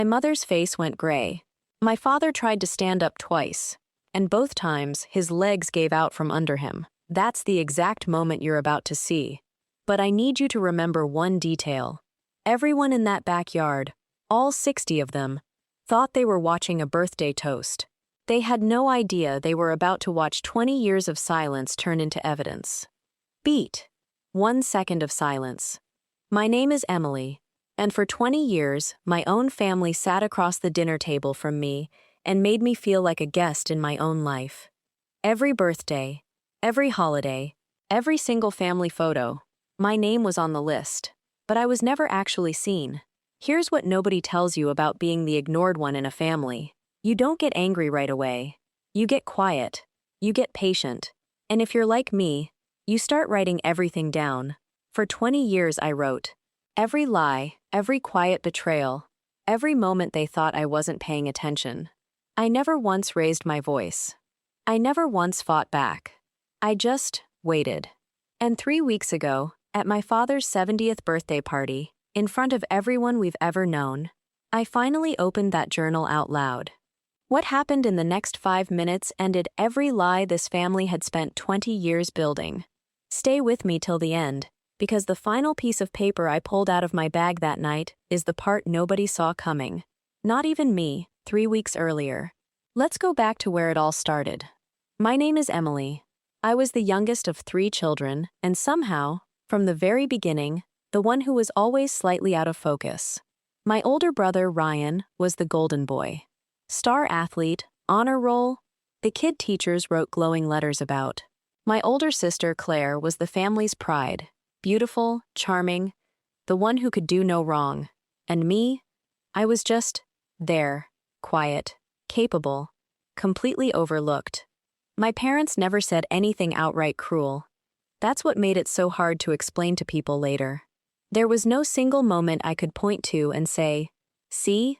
My mother's face went gray. My father tried to stand up twice, and both times his legs gave out from under him. That's the exact moment you're about to see. But I need you to remember one detail. Everyone in that backyard, all 60 of them, thought they were watching a birthday toast. They had no idea they were about to watch 20 years of silence turn into evidence. Beat. 1 second of silence. My name is Emily, and for 20 years, my own family sat across the dinner table from me and made me feel like a guest in my own life. Every birthday, every holiday, every single family photo, my name was on the list, but I was never actually seen. Here's what nobody tells you about being the ignored one in a family. You don't get angry right away. You get quiet. You get patient. And if you're like me, you start writing everything down. For 20 years I wrote. Every lie, every quiet betrayal, every moment they thought I wasn't paying attention. I never once raised my voice. I never once fought back. I just waited. And 3 weeks ago, at my father's 70th birthday party, in front of everyone we've ever known, I finally opened that journal out loud. What happened in the next 5 minutes ended every lie this family had spent 20 years building. Stay with me till the end, because the final piece of paper I pulled out of my bag that night is the part nobody saw coming. Not even me, 3 weeks earlier. Let's go back to where it all started. My name is Emily. I was the youngest of 3 children, and somehow, from the very beginning, the one who was always slightly out of focus. My older brother, Ryan, was the golden boy. Star athlete, honor roll, the kid teachers wrote glowing letters about. My older sister, Claire, was the family's pride, beautiful, charming, the one who could do no wrong. And me? I was just there, quiet, capable, completely overlooked. My parents never said anything outright cruel. That's what made it so hard to explain to people later. There was no single moment I could point to and say, "See?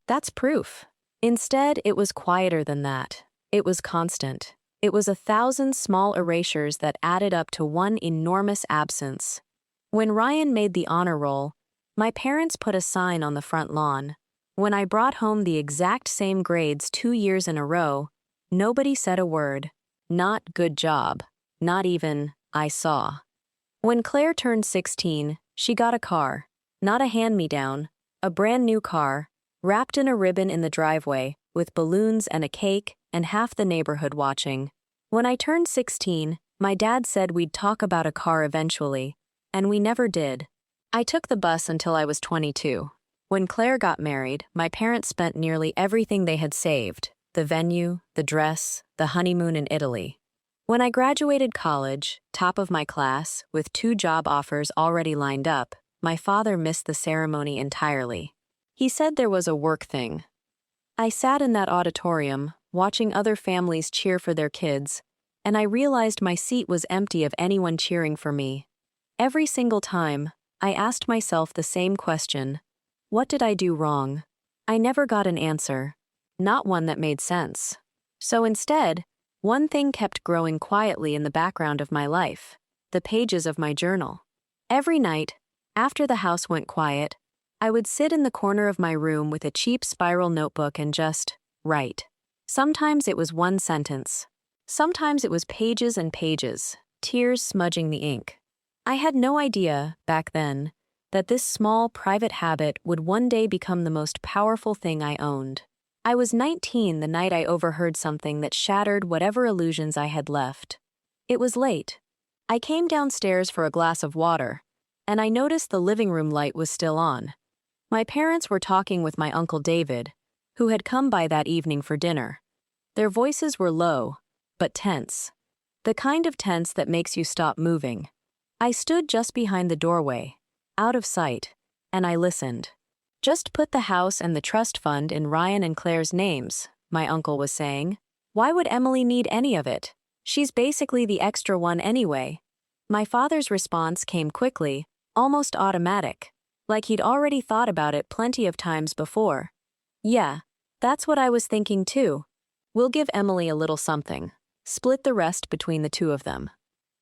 That's proof." Instead, it was quieter than that. It was constant. It was 1,000 small erasures that added up to one enormous absence. When Ryan made the honor roll, my parents put a sign on the front lawn. When I brought home the exact same grades 2 years in a row, nobody said a word. Not "good job." Not even "I saw." When Claire turned 16, she got a car. Not a hand-me-down, a brand new car, wrapped in a ribbon in the driveway, with balloons and a cake, and half the neighborhood watching. When I turned 16, my dad said we'd talk about a car eventually, and we never did. I took the bus until I was 22. When Claire got married, my parents spent nearly everything they had saved: the venue, the dress, the honeymoon in Italy. When I graduated college, top of my class, with 2 job offers already lined up, my father missed the ceremony entirely. He said there was a work thing. I sat in that auditorium, watching other families cheer for their kids, and I realized my seat was empty of anyone cheering for me. Every single time, I asked myself the same question: what did I do wrong? I never got an answer, not one that made sense. So instead, one thing kept growing quietly in the background of my life: the pages of my journal. Every night, after the house went quiet, I would sit in the corner of my room with a cheap spiral notebook and just write. Sometimes it was 1 sentence. Sometimes it was pages and pages, tears smudging the ink. I had no idea, back then, that this small, private habit would one day become the most powerful thing I owned. I was 19 the night I overheard something that shattered whatever illusions I had left. It was late. I came downstairs for a glass of water, and I noticed the living room light was still on. My parents were talking with my Uncle David, who had come by that evening for dinner. Their voices were low, but tense. The kind of tense that makes you stop moving. I stood just behind the doorway, out of sight, and I listened. "Just put the house and the trust fund in Ryan and Claire's names," my uncle was saying. "Why would Emily need any of it? She's basically the extra one anyway." My father's response came quickly, almost automatic, like he'd already thought about it plenty of times before. "Yeah, that's what I was thinking too. We'll give Emily a little something. Split the rest between the 2 of them."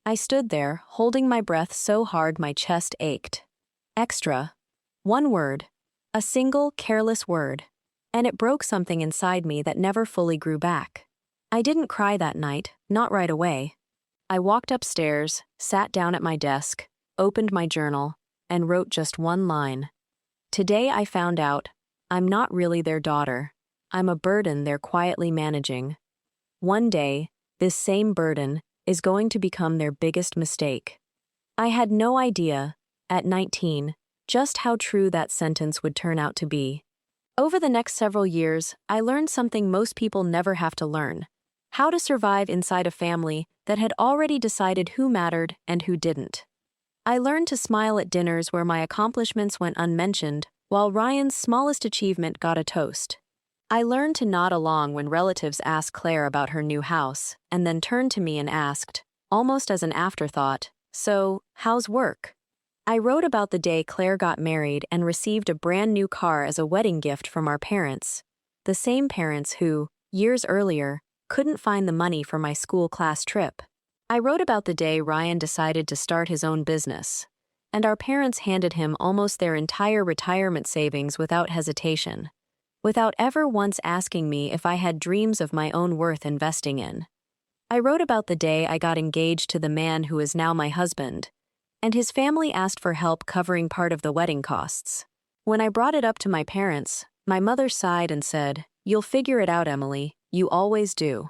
I stood there, holding my breath so hard my chest ached. Extra. 1 word. A single, careless word. And it broke something inside me that never fully grew back. I didn't cry that night, not right away. I walked upstairs, sat down at my desk, opened my journal, and wrote just one line. Today I found out, I'm not really their daughter. I'm a burden they're quietly managing. One day, this same burden is going to become their biggest mistake. I had no idea, at 19, just how true that sentence would turn out to be. Over the next several years, I learned something most people never have to learn: how to survive inside a family that had already decided who mattered and who didn't. I learned to smile at dinners where my accomplishments went unmentioned, while Ryan's smallest achievement got a toast. I learned to nod along when relatives asked Claire about her new house, and then turned to me and asked, almost as an afterthought, "So, how's work?" I wrote about the day Claire got married and received a brand new car as a wedding gift from our parents, the same parents who, years earlier, couldn't find the money for my school class trip. I wrote about the day Ryan decided to start his own business, and our parents handed him almost their entire retirement savings without hesitation, without ever once asking me if I had dreams of my own worth investing in. I wrote about the day I got engaged to the man who is now my husband, and his family asked for help covering part of the wedding costs. When I brought it up to my parents, my mother sighed and said, "You'll figure it out, Emily, you always do."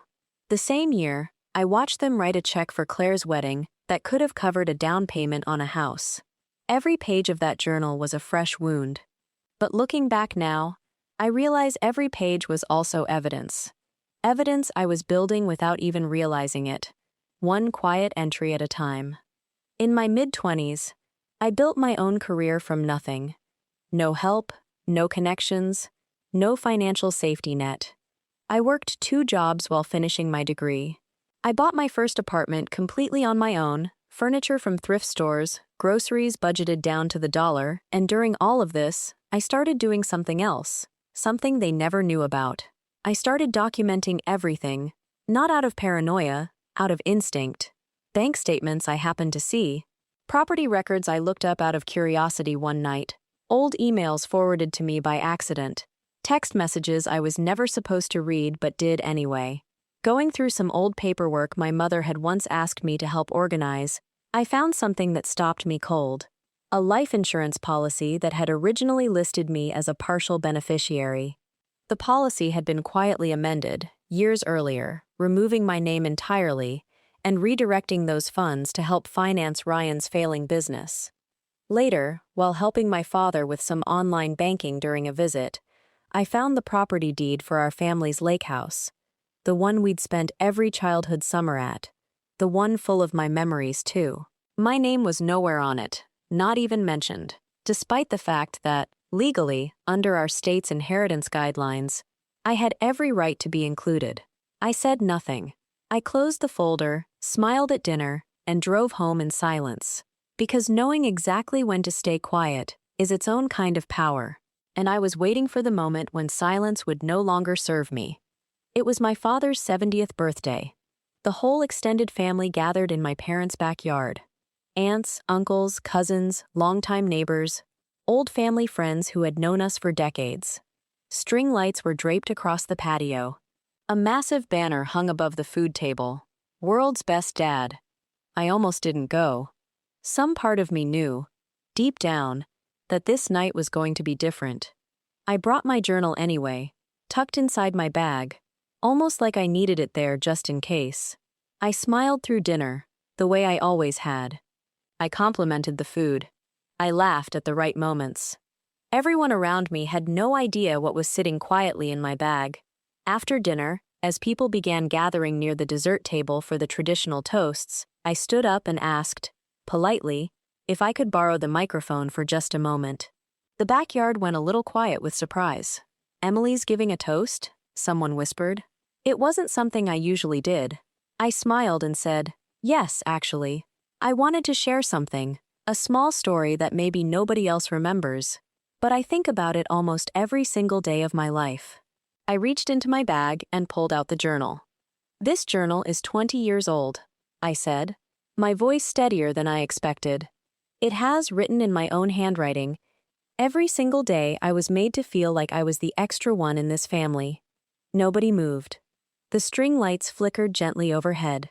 The same year, I watched them write a check for Claire's wedding that could have covered a down payment on a house. Every page of that journal was a fresh wound. But looking back now, I realize every page was also evidence. Evidence I was building without even realizing it, one quiet entry at a time. In my mid-20s, I built my own career from nothing. No help, no connections, no financial safety net. I worked 2 jobs while finishing my degree. I bought my first apartment completely on my own, furniture from thrift stores, groceries budgeted down to the dollar, and during all of this, I started doing something else, something they never knew about. I started documenting everything, not out of paranoia, out of instinct. Bank statements I happened to see, property records I looked up out of curiosity one night, old emails forwarded to me by accident, text messages I was never supposed to read but did anyway. Going through some old paperwork my mother had once asked me to help organize, I found something that stopped me cold. A life insurance policy that had originally listed me as a partial beneficiary. The policy had been quietly amended, years earlier, removing my name entirely and redirecting those funds to help finance Ryan's failing business. Later, while helping my father with some online banking during a visit, I found the property deed for our family's lake house. The one we'd spent every childhood summer at. The one full of my memories, too. My name was nowhere on it, not even mentioned, despite the fact that, legally, under our state's inheritance guidelines, I had every right to be included. I said nothing. I closed the folder, smiled at dinner, and drove home in silence. Because knowing exactly when to stay quiet is its own kind of power, and I was waiting for the moment when silence would no longer serve me. It was my father's 70th birthday. The whole extended family gathered in my parents' backyard. Aunts, uncles, cousins, longtime neighbors, old family friends who had known us for decades. String lights were draped across the patio. A massive banner hung above the food table. World's Best Dad. I almost didn't go. Some part of me knew, deep down, that this night was going to be different. I brought my journal anyway, tucked inside my bag, almost like I needed it there just in case. I smiled through dinner, the way I always had. I complimented the food. I laughed at the right moments. Everyone around me had no idea what was sitting quietly in my bag. After dinner, as people began gathering near the dessert table for the traditional toasts, I stood up and asked, politely, if I could borrow the microphone for just a moment. The backyard went a little quiet with surprise. "Emily's giving a toast?" someone whispered. It wasn't something I usually did. I smiled and said, "Yes, actually. I wanted to share something, a small story that maybe nobody else remembers, but I think about it almost every single day of my life." I reached into my bag and pulled out the journal. "This journal is 20 years old," I said, my voice steadier than I expected. "It has, written in my own handwriting, Every single day, I was made to feel like I was the extra one in this family. Nobody moved. The string lights flickered gently overhead.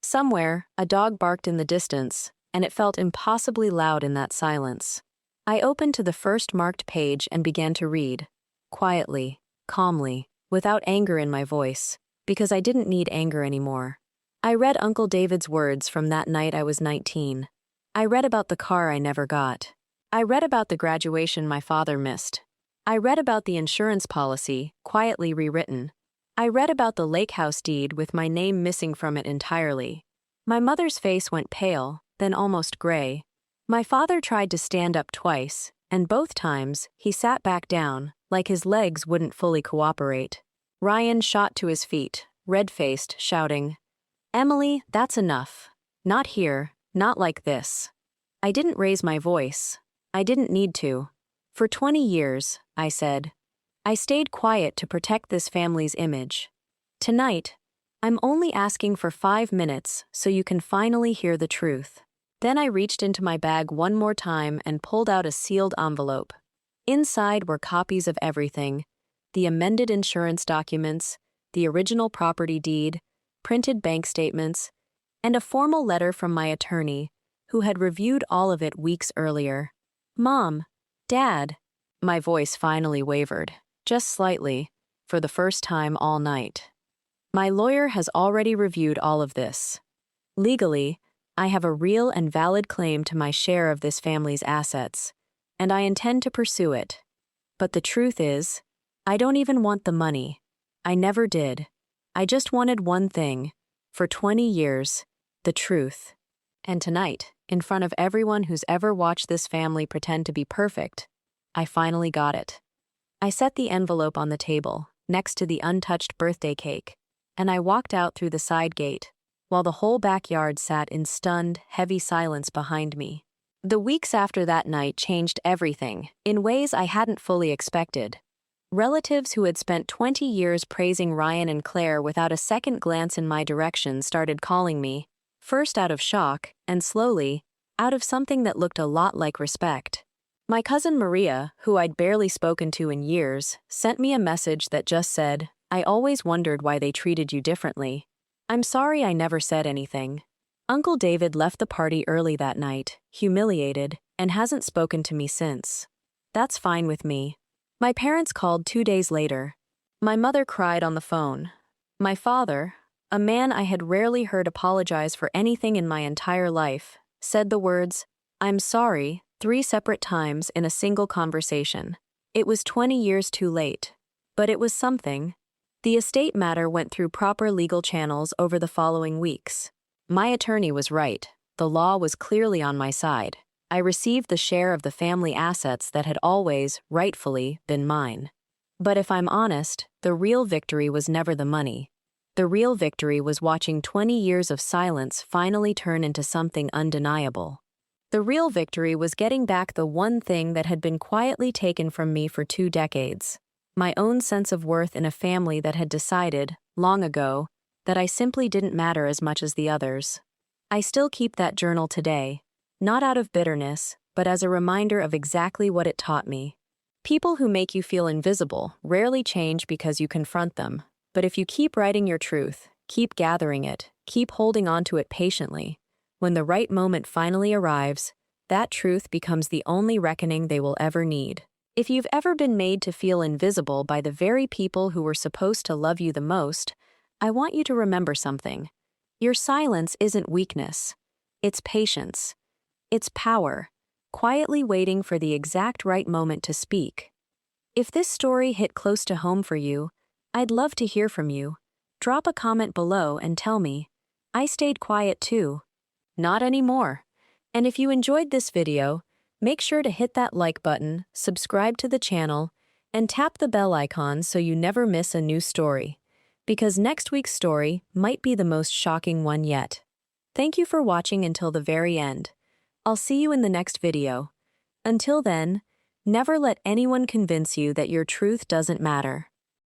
Somewhere, a dog barked in the distance, and it felt impossibly loud in that silence. I opened to the first marked page and began to read. Quietly, calmly, without anger in my voice, because I didn't need anger anymore. I read Uncle David's words from that night I was 19. I read about the car I never got. I read about the graduation my father missed. I read about the insurance policy, quietly rewritten. I read about the lake house deed with my name missing from it entirely. My mother's face went pale, then almost gray. My father tried to stand up twice, and both times, he sat back down, like his legs wouldn't fully cooperate. Ryan shot to his feet, red-faced, shouting, "Emily, that's enough. Not here, not like this." I didn't raise my voice. I didn't need to. For 20 years, I said. I stayed quiet to protect this family's image. Tonight, I'm only asking for 5 minutes so you can finally hear the truth. Then I reached into my bag one more time and pulled out a sealed envelope. Inside were copies of everything: the amended insurance documents, the original property deed, printed bank statements, and a formal letter from my attorney, who had reviewed all of it weeks earlier. "Mom, Dad," my voice finally wavered, just slightly, for the first time all night. "My lawyer has already reviewed all of this. Legally, I have a real and valid claim to my share of this family's assets, and I intend to pursue it. But the truth is, I don't even want the money. I never did. I just wanted one thing, for 20 years, the truth. And tonight, in front of everyone who's ever watched this family pretend to be perfect, I finally got it." I set the envelope on the table, next to the untouched birthday cake, and I walked out through the side gate, while the whole backyard sat in stunned, heavy silence behind me. The weeks after that night changed everything, in ways I hadn't fully expected. Relatives who had spent 20 years praising Ryan and Claire without a second glance in my direction started calling me, first out of shock, and slowly, out of something that looked a lot like respect. My cousin Maria, who I'd barely spoken to in years, sent me a message that just said, "I always wondered why they treated you differently. I'm sorry I never said anything." Uncle David left the party early that night, humiliated, and hasn't spoken to me since. That's fine with me. My parents called 2 days later. My mother cried on the phone. My father, a man I had rarely heard apologize for anything in my entire life, said the words, "I'm sorry," 3 separate times in a single conversation. It was 20 years too late. But it was something. The estate matter went through proper legal channels over the following weeks. My attorney was right. The law was clearly on my side. I received the share of the family assets that had always, rightfully, been mine. But if I'm honest, the real victory was never the money. The real victory was watching 20 years of silence finally turn into something undeniable. The real victory was getting back the one thing that had been quietly taken from me for 2 decades. My own sense of worth in a family that had decided, long ago, that I simply didn't matter as much as the others. I still keep that journal today, not out of bitterness, but as a reminder of exactly what it taught me. People who make you feel invisible rarely change because you confront them, but if you keep writing your truth, keep gathering it, keep holding on to it patiently, when the right moment finally arrives, that truth becomes the only reckoning they will ever need. If you've ever been made to feel invisible by the very people who were supposed to love you the most, I want you to remember something. Your silence isn't weakness. It's patience. It's power, quietly waiting for the exact right moment to speak. If this story hit close to home for you, I'd love to hear from you. Drop a comment below and tell me. I stayed quiet too. Not anymore. And if you enjoyed this video, make sure to hit that like button, subscribe to the channel, and tap the bell icon so you never miss a new story. Because next week's story might be the most shocking one yet. Thank you for watching until the very end. I'll see you in the next video. Until then, never let anyone convince you that your truth doesn't matter.